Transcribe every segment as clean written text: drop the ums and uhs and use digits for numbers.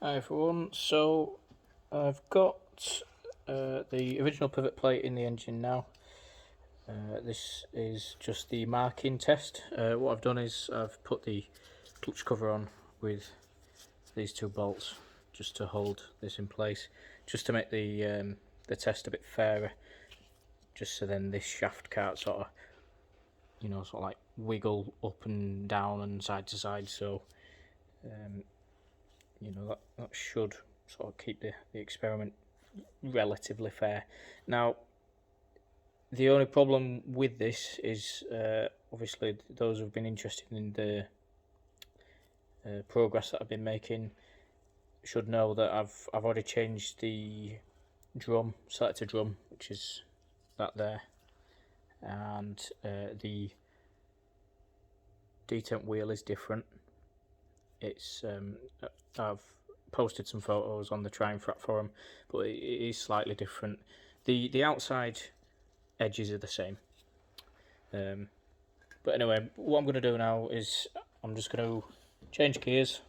Hi everyone, so I've got the original pivot plate in the engine now. This is just the marking test. What I've done is I've put the clutch cover on with these two bolts just to hold this in place, just to make the test a bit fairer, just so then this shaft can't sort of like wiggle up and down and side to side, so that should sort of keep the experiment relatively fair. Now, the only problem with this is obviously those who've been interested in the progress that I've been making should know that I've already changed the drum, selector drum, which is that there, and the detent wheel is different. It's I've posted some photos on the Triumph forum, but it is slightly different. The outside edges are the same. But anyway, what I'm going to do now is I'm just going to change gears,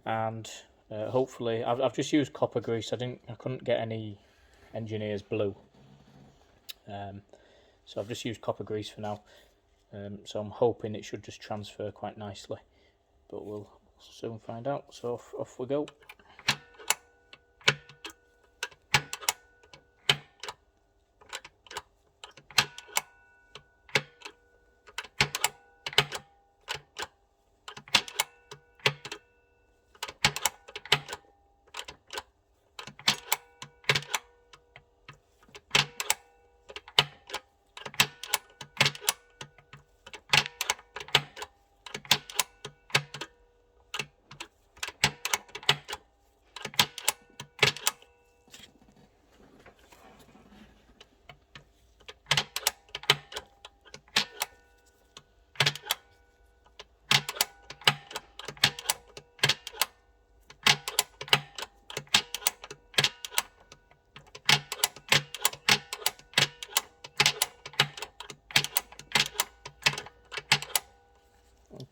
and hopefully I've just used copper grease. I couldn't get any engineer's blue, so I've just used copper grease for now. So I'm hoping it should just transfer quite nicely, but we'll soon find out. So off we go.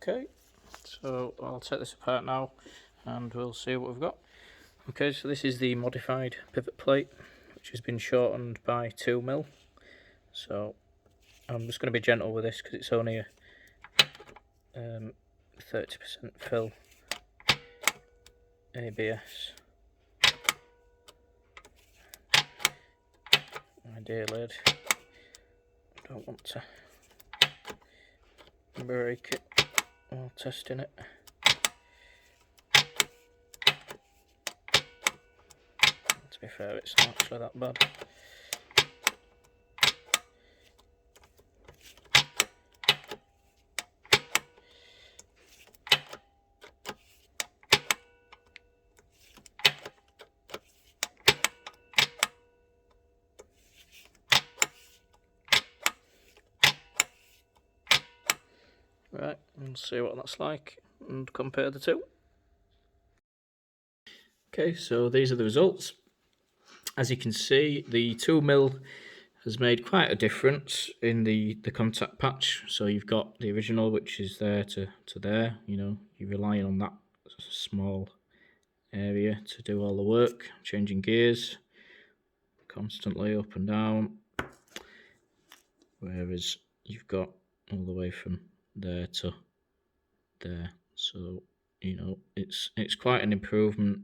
Okay, so I'll take this apart now and we'll see what we've got. Okay, so this is the modified pivot plate, which has been shortened by 2mm. So I'm just going to be gentle with this because it's only a 30% fill ABS. Ideally, I don't want to break it while testing it. To be fair, it's not actually that bad. Right, and see what that's like and compare the two. Okay, so these are the results. As you can see, the 2mm has made quite a difference in the contact patch. So you've got the original, which is there to there, you're relying on that small area to do all the work, changing gears constantly up and down, whereas you've got all the way from there to there. So it's quite an improvement.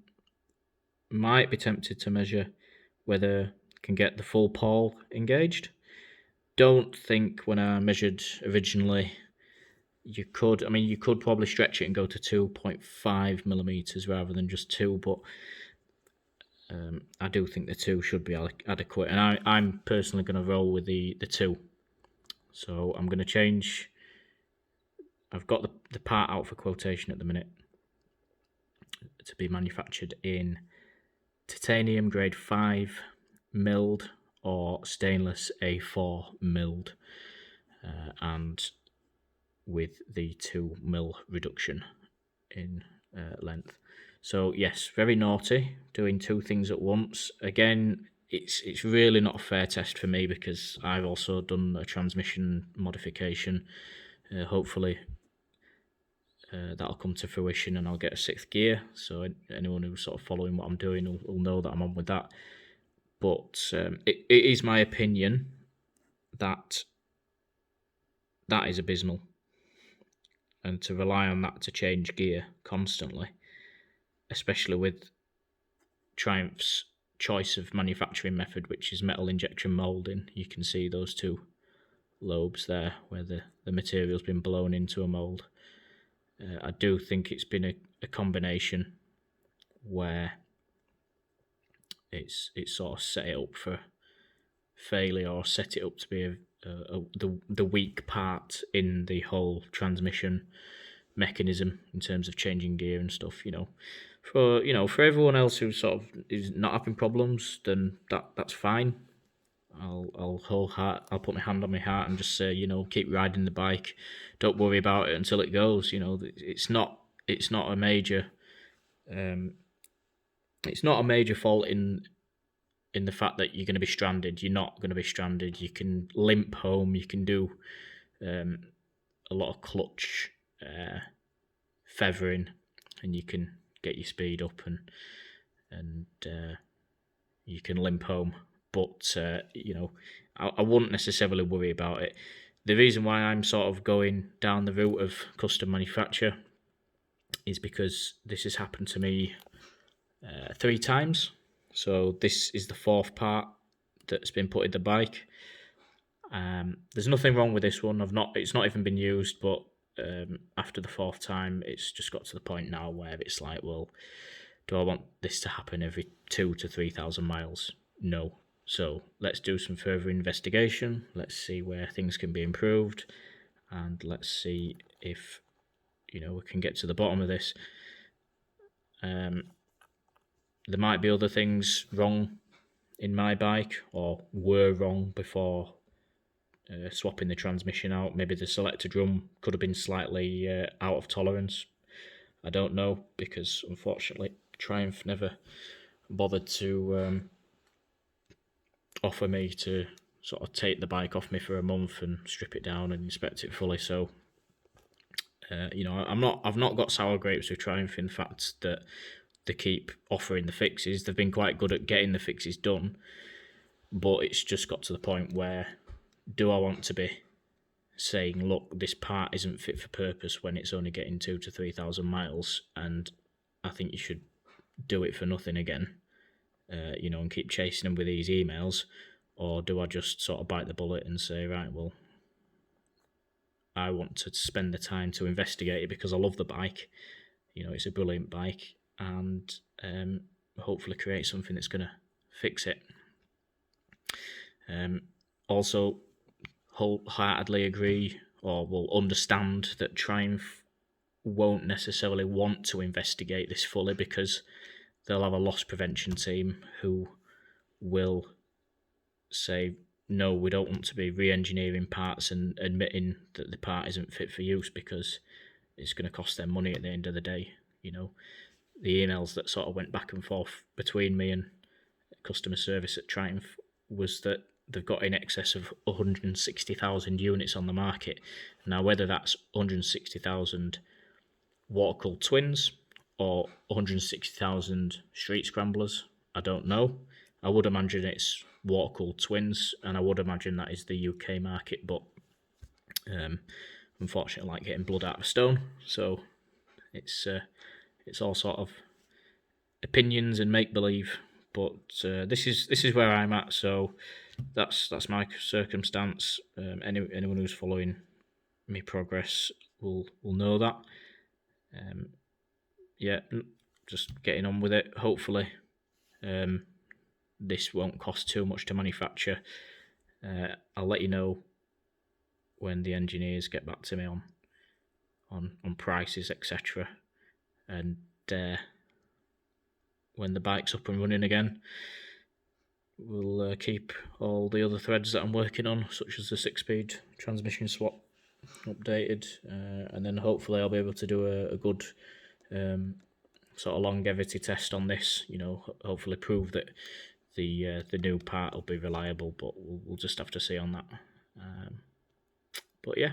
Might be tempted to measure whether I can get the full pawl engaged. Don't think when I measured originally you could. I mean, you could probably stretch it and go to 2.5mm rather than just 2, but I do think the 2 should be adequate, and I'm personally going to roll with the 2. So I'm going to change. I've got the part out for quotation at the minute to be manufactured in titanium grade 5 milled or stainless A4 milled, and with the 2mm reduction in length. So yes, very naughty, doing two things at once. Again, it's really not a fair test for me because I've also done a transmission modification. Hopefully that'll come to fruition, and I'll get a 6th gear. So anyone who's sort of following what I'm doing will know that I'm on with that. But it is my opinion that is abysmal, and to rely on that to change gear constantly, especially with Triumph's choice of manufacturing method, which is metal injection moulding. You can see those 2 lobes there where the material's been blown into a mould. I do think it's been a combination where it's sort of set it up for failure, or set it up to be the weak part in the whole transmission mechanism in terms of changing gear and stuff. For everyone else who sort of is not having problems, then that's fine. I'll put my hand on my heart and just say, keep riding the bike. Don't worry about it until it goes. It's not a major fault in the fact that you're going to be stranded. You're not going to be stranded. You can limp home. You can do a lot of clutch feathering, and you can get your speed up, and you can limp home. But I wouldn't necessarily worry about it. The reason why I'm sort of going down the route of custom manufacture is because this has happened to me 3 times. So this is the 4th part that's been put in the bike. There's nothing wrong with this one. It's not even been used, but after the 4th time, it's just got to the point now where it's like, well, do I want this to happen every 2,000 to 3,000 miles? No. So let's do some further investigation. Let's see where things can be improved, and let's see if we can get to the bottom of this. There might be other things wrong in my bike, or were wrong before swapping the transmission out. Maybe the selector drum could have been slightly out of tolerance. I don't know, because unfortunately Triumph never bothered to offer me to sort of take the bike off me for a month and strip it down and inspect it fully. So I've not got sour grapes with Triumph. In fact, that they keep offering the fixes. They've been quite good at getting the fixes done, but it's just got to the point where, do I want to be saying, look, this part isn't fit for purpose when it's only getting 2,000 to 3,000 miles, and I think you should do it for nothing again, and keep chasing them with these emails? Or do I just sort of bite the bullet and say, right, well, I want to spend the time to investigate it because I love the bike. It's a brilliant bike, and hopefully create something that's going to fix it. Also, wholeheartedly agree, or will understand, that Triumph won't necessarily want to investigate this fully, because they'll have a loss prevention team who will say, no, we don't want to be re-engineering parts and admitting that the part isn't fit for use, because it's going to cost them money at the end of the day. The emails that sort of went back and forth between me and customer service at Triumph was that they've got in excess of 160,000 units on the market. Now, whether that's 160,000 Watercooled twins or 160,000 street scramblers, I don't know. I would imagine it's Watercooled twins, and I would imagine that is the UK market, but unfortunately, I like getting blood out of a stone, so it's all sort of opinions and make-believe. But this is where I'm at, so that's my circumstance. Anyone who's following me progress will know that. Just getting on with it. Hopefully, this won't cost too much to manufacture. I'll let you know when the engineers get back to me on prices, etc. And when the bike's up and running again, we'll keep all the other threads that I'm working on, such as the 6-speed transmission swap, updated, and then hopefully I'll be able to do a good sort of longevity test on this. Hopefully prove that the new part will be reliable, but we'll just have to see on that. But yeah,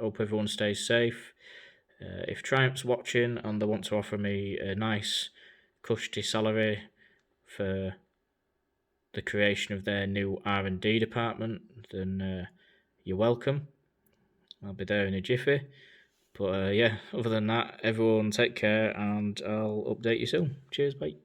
hope everyone stays safe. If Triumph's watching and they want to offer me a nice cushy salary for the creation of their new R&D department, then you're welcome. I'll be there in a jiffy. But yeah, other than that, everyone take care, and I'll update you soon. Cheers, bye.